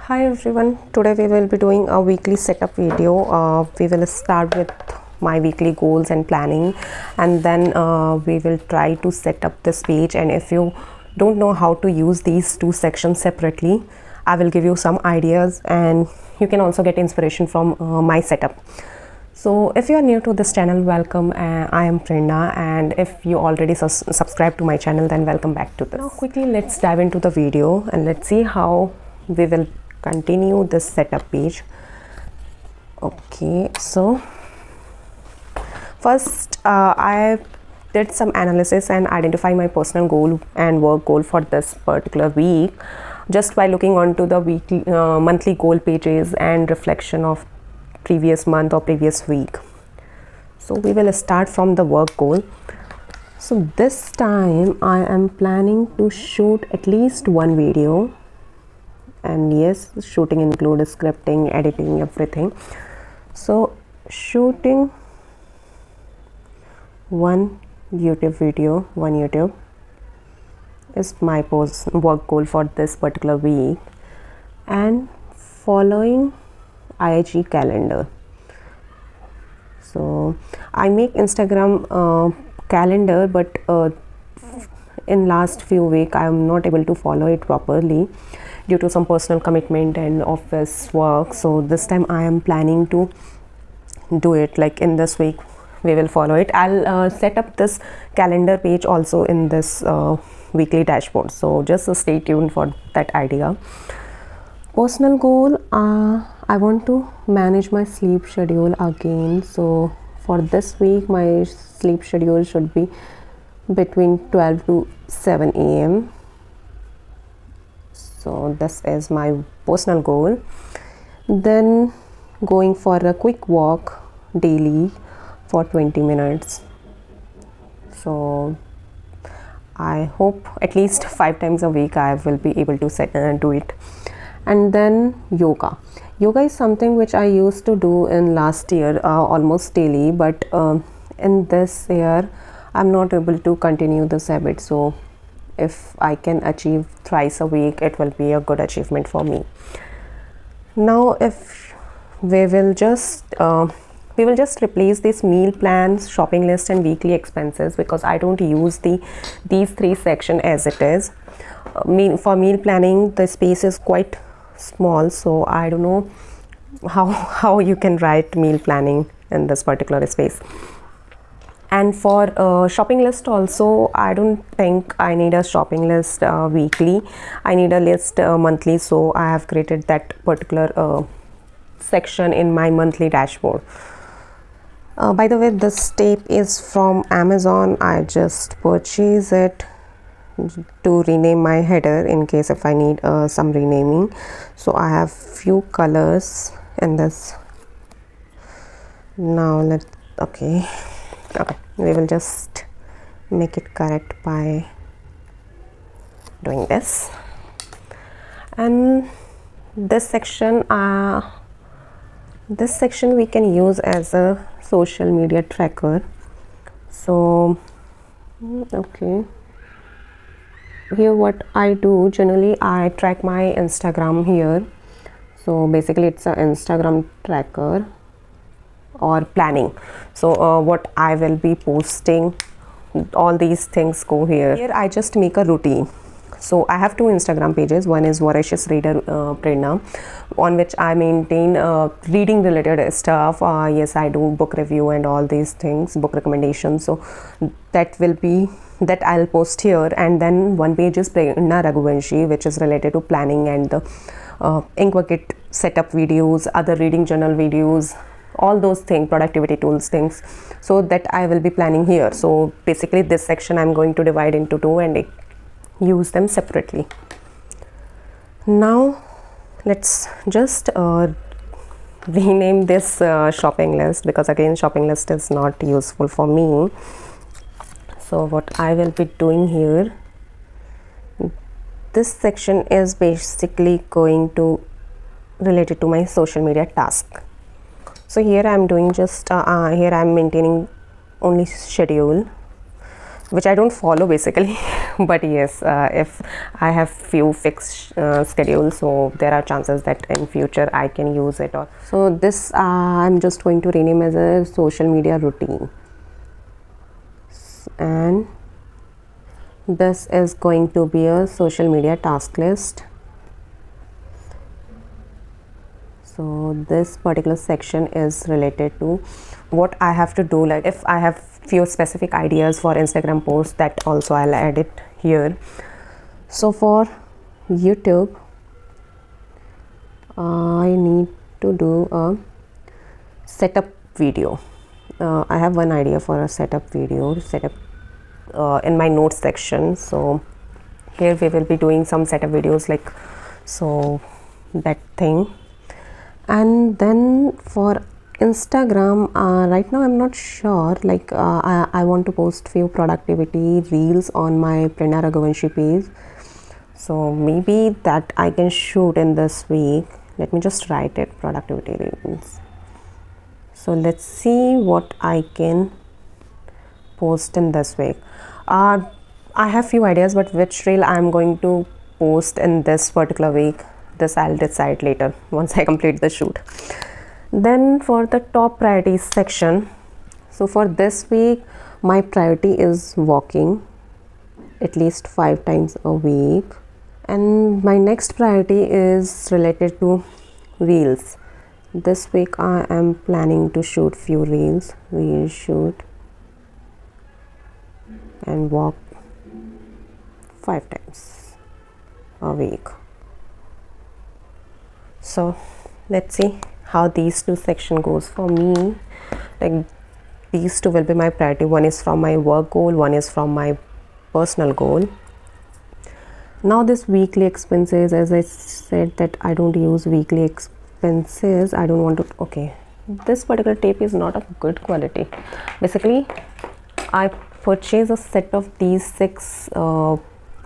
Hi everyone, today we will be doing a weekly setup video. We will start with my weekly goals and planning, and then we will try to set up this page. And if you don't know how to use these two sections separately, I will give you some ideas, and you can also get inspiration from my setup. So if you are new to this channel, welcome. I am Prerna, and if you already subscribed to my channel, then welcome back to this. Now quickly let's dive into the video and let's see how we will continue this setup page. Okay, so first I did some analysis and identify my personal goal and work goal for this particular week just by looking onto the weekly monthly goal pages and reflection of previous month or previous week. So we will start from the work goal. So this time I am planning to shoot at least one video, and yes, shooting includes scripting, editing, everything. So shooting one YouTube video, is my work goal for this particular week, and following IG calendar. So I make Instagram calendar, but in last few weeks I am not able to follow it properly due to some personal commitment and office work. So this time I am planning to do it, like in this week we will follow it. I'll set up this calendar page also in this weekly dashboard, so just stay tuned for that idea. Personal goal, I want to manage my sleep schedule again. So for this week my sleep schedule should be between 12 to 7 a.m. So this is my personal goal. Then going for a quick walk daily for 20 minutes. So I hope at least 5 times a week I will be able to do it. And then yoga. Yoga is something which I used to do in last year almost daily, but in this year I'm not able to continue this habit. So if I can achieve thrice a week, it will be a good achievement for me. Now if we will just replace this meal plans, shopping list and weekly expenses, because I don't use these three sections as it is. For meal planning the space is quite small, so I don't know how you can write meal planning in this particular space. And for shopping list also, I don't think I need a shopping list weekly. I need a list monthly, so I have created that particular section in my monthly dashboard. By the way, this tape is from Amazon. I just purchased it to rename my header in case if I need some renaming. So I have few colors in this. Now okay, we will just make it correct by doing this. And this section we can use as a social media tracker. So okay, here what I do, generally I track my Instagram here. So basically it's an Instagram tracker or planning. So what I will be posting, all these things go here. Here I just make a routine. So I have two Instagram pages. One is voraciousreaderprerna, on which I maintain reading related stuff. Yes, I do book review and all these things, book recommendations. So that I'll post here. And then one page is Prerna Raghuvanshi, which is related to planning and the Inkbucket setup videos, other reading journal videos, all those things, productivity tools things. So that I will be planning here. So basically this section I'm going to divide into two and use them separately. Now let's just rename this shopping list, because again shopping list is not useful for me. So what I will be doing here, this section is basically going to related to my social media task. So here I'm doing just here I'm maintaining only schedule. which I don't follow basically. But yes, if I have few fixed schedules, so there are chances that in future I can use it. Or so this I'm just going to rename as a social media routine, and this is going to be a social media task list. So this particular section is related to what I have to do, like if I have few specific ideas for Instagram posts, that also I'll add it here. So for YouTube, I need to do a setup video. I have one idea for a setup video, in my notes section. So here we will be doing some setup videos, like so that thing. And then for Instagram, right now I'm not sure, like I want to post few productivity reels on my Prerna Raghuvanshi page, so maybe that I can shoot in this week. Let me just write it, productivity reels. So let's see what I can post in this week. I have few ideas, but which reel I'm going to post in this particular week, this I'll decide later once I complete the shoot. Then for the top priorities section, so for this week my priority is walking at least 5 times a week, and my next priority is related to reels. This week I am planning to shoot few reels, reel shoot and walk 5 times a week. So let's see how these two section goes for me. Like these two will be my priority. One is from my work goal, one is from my personal goal. Now this weekly expenses, as I said that I don't use weekly expenses, I don't want to. Okay, this particular tape is not of good quality. Basically I purchased a set of these 6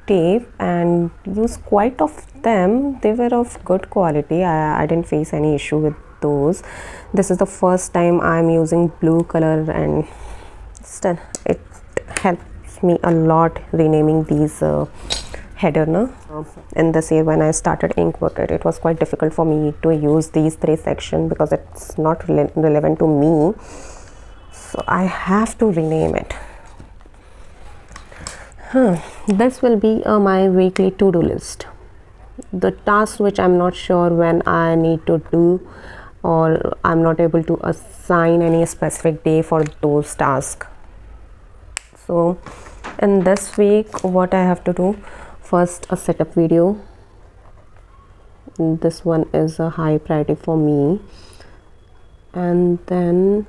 tape and use quite of them. They were of good quality. I didn't face any issue with those. This is the first time I'm using blue color, and still it helps me a lot renaming these header. In this year when I started Inkbucket, it was quite difficult for me to use these 3 sections because it's not relevant to me, so I have to rename it. This will be my weekly to-do list. The tasks which I'm not sure when I need to do, or I'm not able to assign any specific day for those tasks. So in this week what I have to do, first a setup video. This one is a high priority for me, and then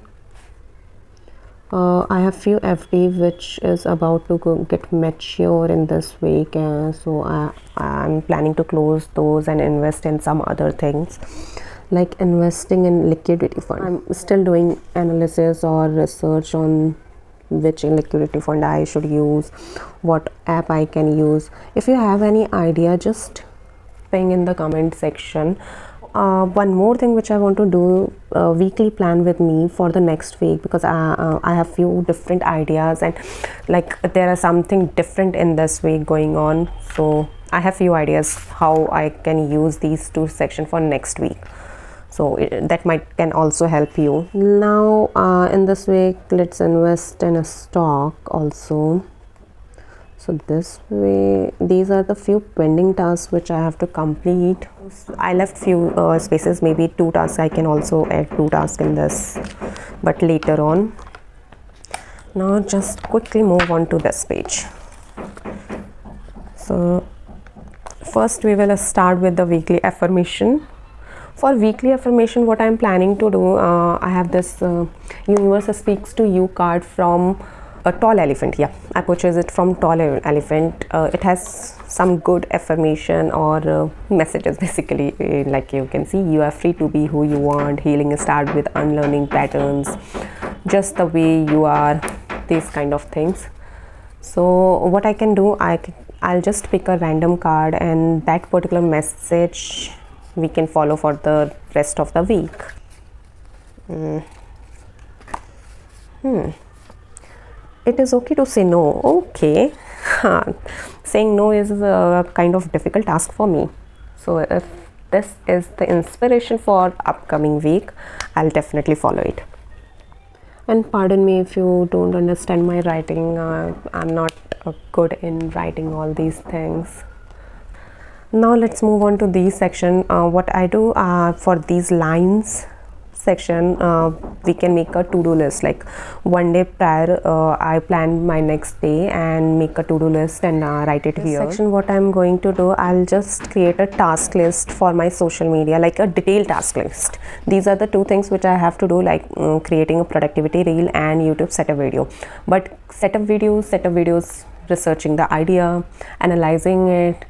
I have few FD which is about to get mature in this week, so I'm planning to close those and invest in some other things, like investing in liquidity fund. I'm still doing analysis or research on which liquidity fund I should use, what app I can use. If you have any idea, just ping in the comment section. One more thing which I want to do, weekly plan with me for the next week, because I have few different ideas, and like there are something different in this week going on, so I have few ideas how I can use these 2 sections for next week, so that can also help you. Now in this week let's invest in a stock also. So this way, these are the few pending tasks which I have to complete. I left few spaces, maybe 2 tasks. I can also add 2 tasks in this, but later on. Now just quickly move on to this page. So first we will start with the weekly affirmation. For weekly affirmation, what I am planning to do, I have this Universe Speaks to You card from a Tall Elephant. Yeah, I purchased it from Tall Elephant. It has some good affirmation or messages basically, like you can see, you are free to be who you want, healing start with unlearning patterns, just the way you are, these kind of things. So what I can do, I'll just pick a random card, and that particular message we can follow for the rest of the week. it is okay to say no. Okay. Saying no is a kind of difficult task for me. So if this is the inspiration for upcoming week, I'll definitely follow it. And pardon me if you don't understand my writing. I'm not good in writing all these things. Now let's move on to these section. What I do for these lines section, we can make a to-do list. Like one day prior, I plan my next day and make a to-do list and write it here. Section, what I'm going to do, I'll just create a task list for my social media, like a detailed task list. These are the two things which I have to do, like creating a productivity reel and YouTube setup video. But setup videos, researching the idea, analyzing it,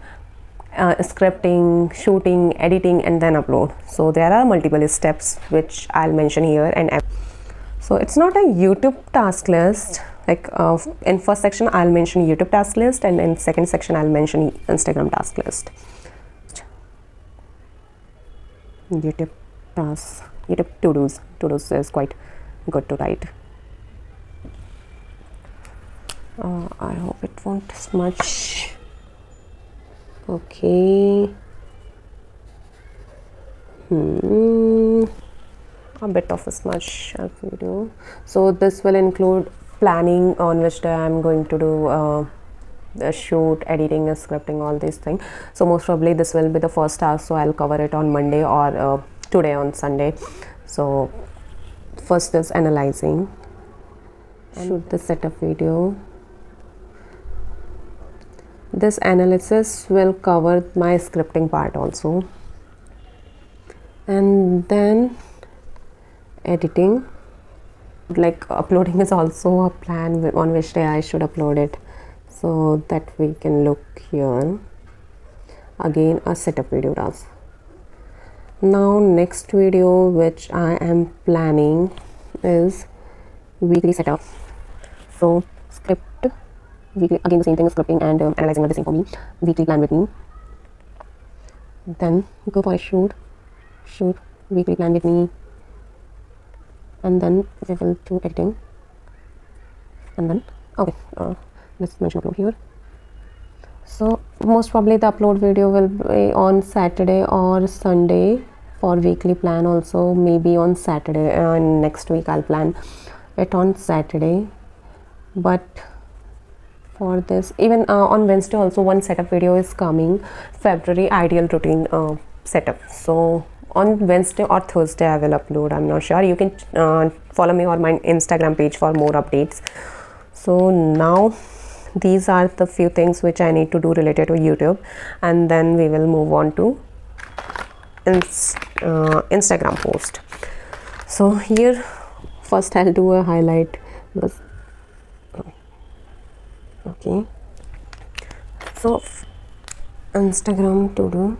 scripting, shooting, editing, and then upload. So there are multiple steps which I'll mention here. And so it's not a YouTube task list. Like in first section I'll mention YouTube task list, and in second section I'll mention Instagram task list. YouTube tasks, YouTube to-dos is quite good to write. I hope it won't smudge. Okay. A bit of a smudge as we do. So this will include planning on which day I'm going to do the shoot, editing, scripting, all these things. So most probably this will be the first task, so I'll cover it on Monday or today on Sunday. So first is analyzing, shoot the setup video. This analysis will cover my scripting part also, and then editing. Like uploading is also a plan on which day I should upload it, so that we can look here. Again, a setup video task. Now next video which I am planning is weekly setup. So script weekly, again the same thing, scripting and analyzing are the same for me. Weekly plan with me. Then go for a shoot, weekly plan with me, and then we will do editing, and then okay, let's mention upload here. So most probably the upload video will be on Saturday or Sunday for weekly plan also, maybe on Saturday, and next week I'll plan it on Saturday. But for this, even on Wednesday also one setup video is coming, February ideal routine setup. So on Wednesday or Thursday I will upload, I'm not sure. You can follow me on my Instagram page for more updates. So now these are the few things which I need to do related to YouTube, and then we will move on to Instagram post. So here first I'll do a highlight because okay, so Instagram to do.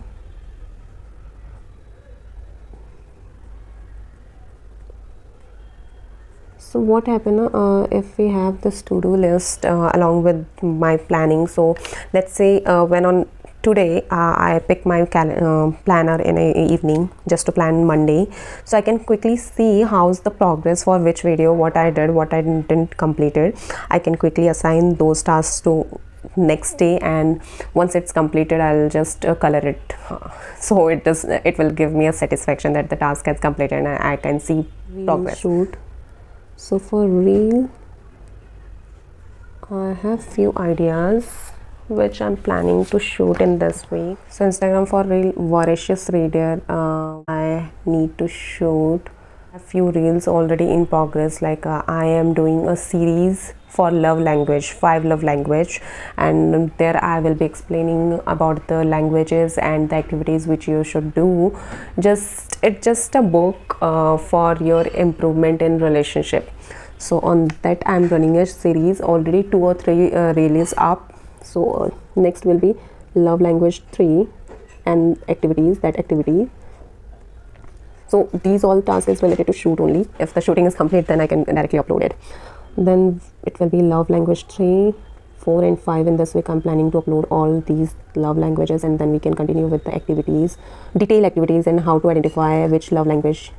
So what happen if we have this to-do list along with my planning. So let's say when on today I pick my planner in a evening just to plan Monday, so I can quickly see how's the progress for which video, what I did, what I didn't completed. I can quickly assign those tasks to next day, and once it's completed I'll just color it, so it will give me a satisfaction that the task has completed and I can see progress. Shoot. So for reel I have few ideas which I'm planning to shoot in this week. So Instagram for reel, voracious reader, I need to shoot a few reels already in progress. Like I am doing a series for love language, 5 love language, and there I will be explaining about the languages and the activities which you should do. It's just a book for your improvement in relationship. So on that I'm running a series, already 2 or 3 reels up. So next will be love language 3 and activities, that activity. So these all tasks is related to shoot only. If the shooting is complete, then I can directly upload it. Then it will be love language 3, 4 and 5. In this week I'm planning to upload all these love languages, and then we can continue with the activities, detailed activities, and how to identify which love language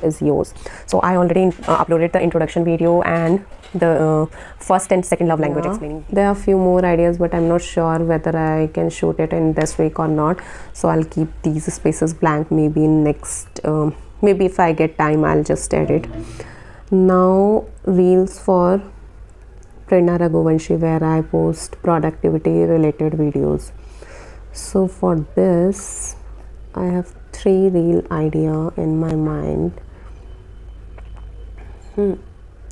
is yours. So I already uploaded the introduction video and the first and second love language explaining. There are a few more ideas, but I'm not sure whether I can shoot it in this week or not, so I'll keep these spaces blank. Maybe next maybe if I get time I'll just edit. Now reels for Prerna Raghuvanshi, where I post productivity related videos. So for this I have 3 reel idea in my mind.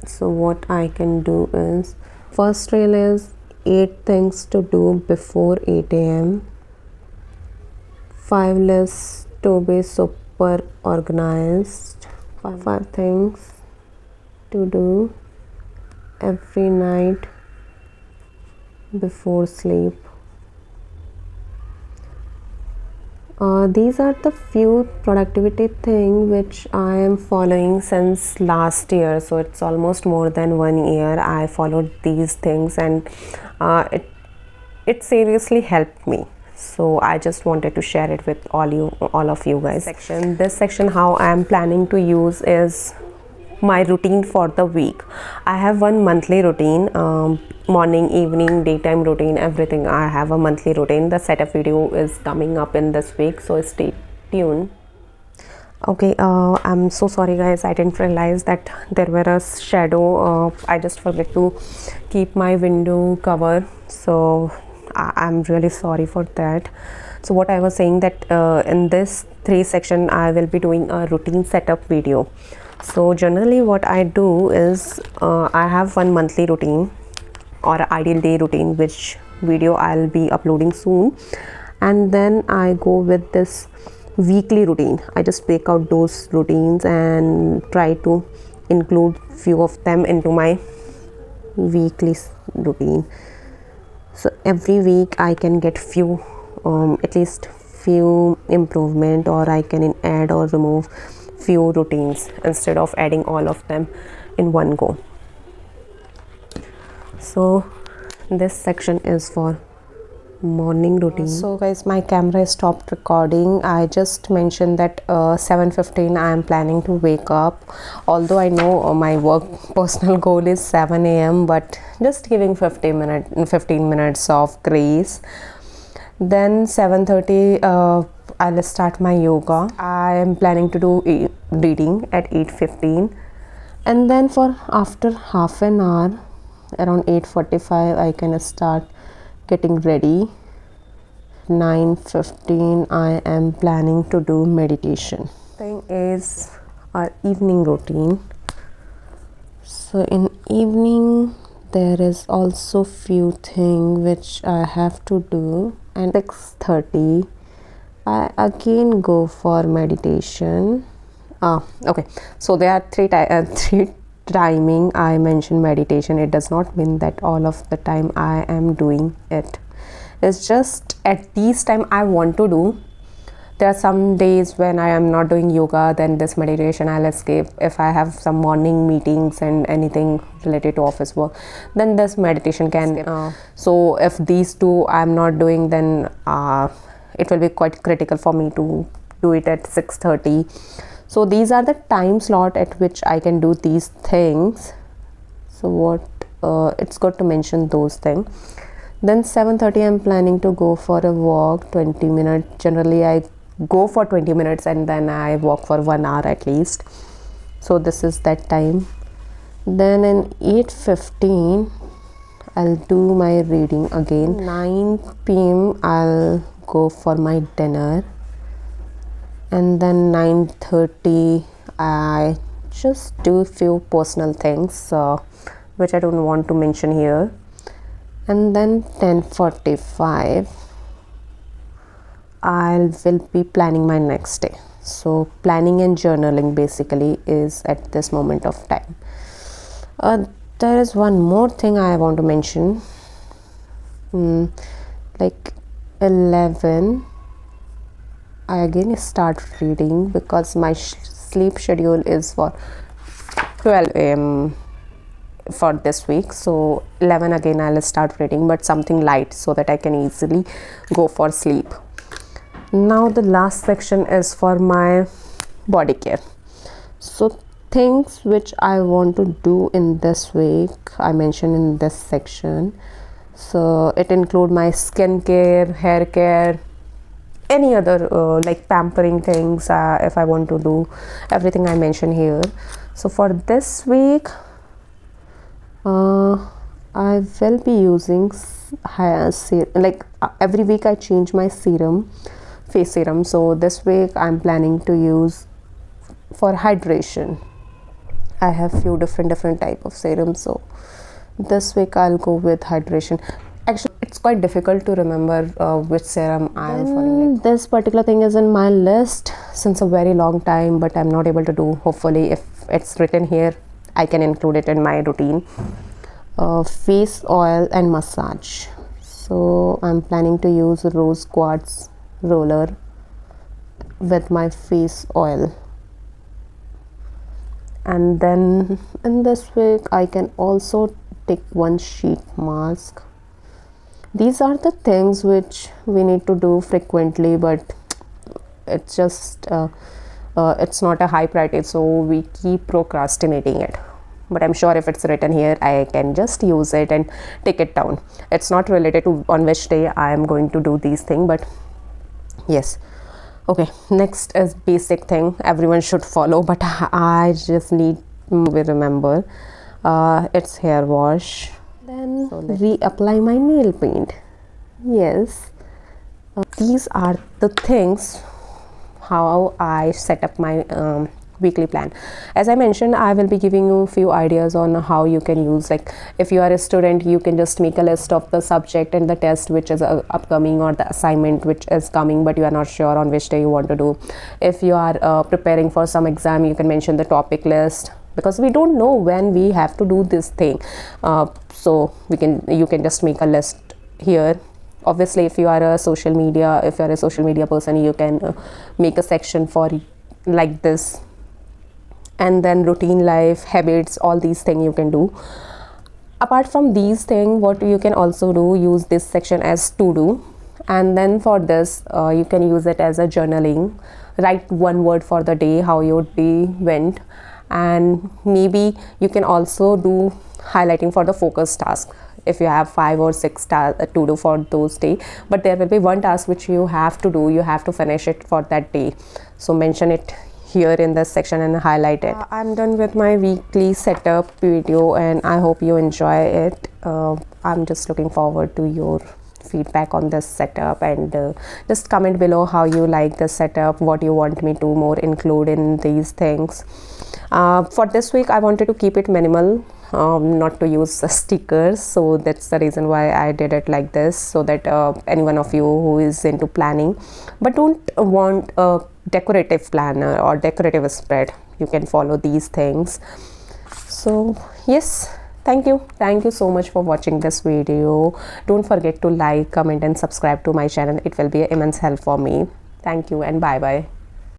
So what I can do is, first reel is 8 things to do before 8 a.m. 5 lists to be super organized. 5 things to do every night before sleep. These are the few productivity things which I am following since last year, so it's almost more than 1 year I followed these things, and it seriously helped me. So I just wanted to share it with all of you guys. This section how I am planning to use is my routine for the week. I have one monthly routine, morning, evening, daytime routine, everything. I have a monthly routine. The setup video is coming up in this week, so stay tuned. Okay, I'm so sorry guys, I didn't realize that there were a shadow. I just forgot to keep my window cover, so I'm really sorry for that. So what I was saying, that in this 3 section I will be doing a routine setup video. So generally what I do is I have one monthly routine or ideal day routine, which video I'll be uploading soon, and then I go with this weekly routine. I just break out those routines and try to include few of them into my weekly routine. So every week I can get few at least few improvement, or I can add or remove few routines instead of adding all of them in one go. So this section is for morning routine. So guys, my camera stopped recording. I just mentioned that 7:15 I am planning to wake up, although I know my work personal goal is 7 a.m, but just giving 15 minutes of grace. Then 7:30 I'll start my yoga. I am planning to do reading at 8:15, and then for after half an hour, around 8:45, I can start getting ready. 9:15 I am planning to do meditation. Thing is our evening routine. So in evening there is also few things which I have to do, and 6:30 I again go for meditation. Okay, so there are three timing I mentioned meditation. It does not mean that all of the time I am doing it. It's just at these time I want to do. There are some days when I am not doing yoga, then this meditation I'll escape. If I have some morning meetings and anything related to office work, then this meditation can so if these two I'm not doing, then it will be quite critical for me to do it at 6:30. So these are the time slot at which I can do these things. So what it's good to mention those things. Then 7:30 I'm planning to go for a walk, 20 minutes. Generally I go for 20 minutes and then I walk for 1 hour at least. So this is that time. Then in 8:15 I'll do my reading again. 9 p.m. I'll go for my dinner, and then 9:30 I just do few personal things which I don't want to mention here. And then 10:45 I will be planning my next day. So planning and journaling basically is at this moment of time. There is one more thing I want to mention. Like 11 I again start reading, because my sleep schedule is for 12 a.m. for this week. So 11 again I'll start reading, but something light so that I can easily go for sleep. Now the last section is for my body care. So things which I want to do in this week, I mentioned in this section. So it include my skin care, hair care, any other like pampering things, if I want to do, everything I mentioned here. So for this week I will be using like every week I change my serum, face serum. So this week I'm planning to use for hydration. I have few different type of serums, so this week I'll go with hydration. Actually it's quite difficult to remember which serum I am following. This particular thing is in my list since a very long time, but I'm not able to do. Hopefully if it's written here I can include it in my routine. Face oil and massage. So I'm planning to use rose quartz roller with my face oil. And then in this week I can also take one sheet mask. These are the things which we need to do frequently, but it's just it's not a high priority, so we keep procrastinating it. But I'm sure if it's written here I can just use it and take it down. It's not related to on which day I am going to do these things, but yes. Okay, next is basic thing everyone should follow, but I just need to remember. It's hair wash. Then reapply my nail paint. Yes, these are the things how I set up my weekly plan. As I mentioned, I will be giving you a few ideas on how you can use, like if you are a student, you can just make a list of the subject and the test which is upcoming, or the assignment which is coming but you are not sure on which day you want to do. If you are preparing for some exam, you can mention the topic list, because we don't know when we have to do this thing. So you can just make a list here. Obviously if you are a social media person, you can make a section for like this. And then routine life, habits, all these things you can do. Apart from these things, what you can also do, use this section as to do. And then for this you can use it as a journaling. Write one word for the day, how your day went. And maybe you can also do highlighting for the focus task. If you have 5 or 6 tasks to do for those days, but there will be one task which you have to do, you have to finish it for that day. So mention it here in this section and highlight it. I'm done with my weekly setup video and I hope you enjoy it. I'm just looking forward to your feedback on this setup, and just comment below how you like this setup, what you want me to more include in these things. For this week I wanted to keep it minimal, not to use stickers, so that's the reason why I did it like this, so that any one of you who is into planning but don't want a decorative planner or decorative spread, you can follow these things. So yes, thank you so much for watching this video. Don't forget to like, comment and subscribe to my channel. It will be an immense help for me. Thank you and bye bye.